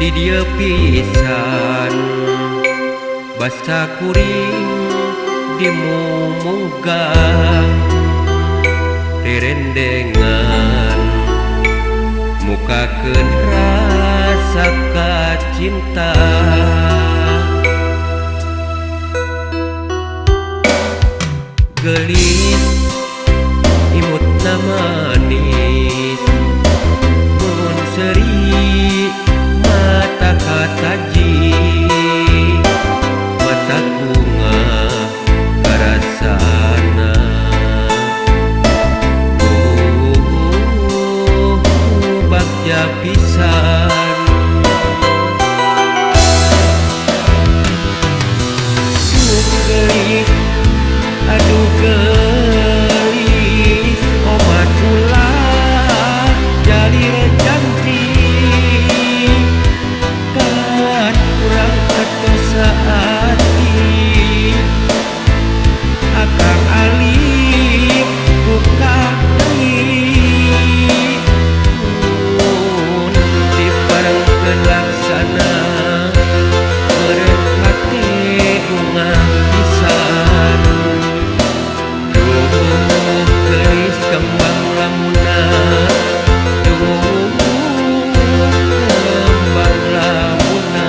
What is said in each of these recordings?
di dieu pisan basa kuring dimumunggang terendengan mukakeun rasa kacinta gelis imutna manis mun seuri mata kataji mata bunga karasana bagja pisan gelis aduh gelis omat ulah jadi recantik kan kurang atosa hati akang alif buka deui mun diparengkeun laksana meureun hati bunga pisan gelis kembang lamuna kembang lamuna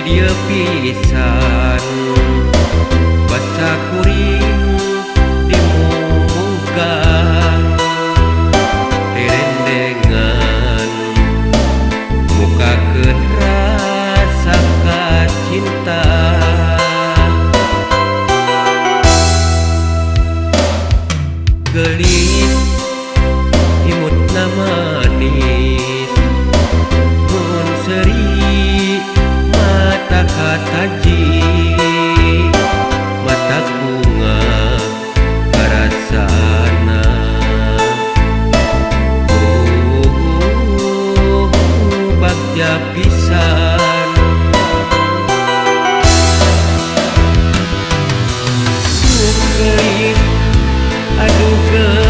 dieu pisan basa kuring dimumunggang terendengan mukakeun rasa kacinta gelis imutna manis mun seuri mata kataji mata bunga karasana bagja pisan gelis aduh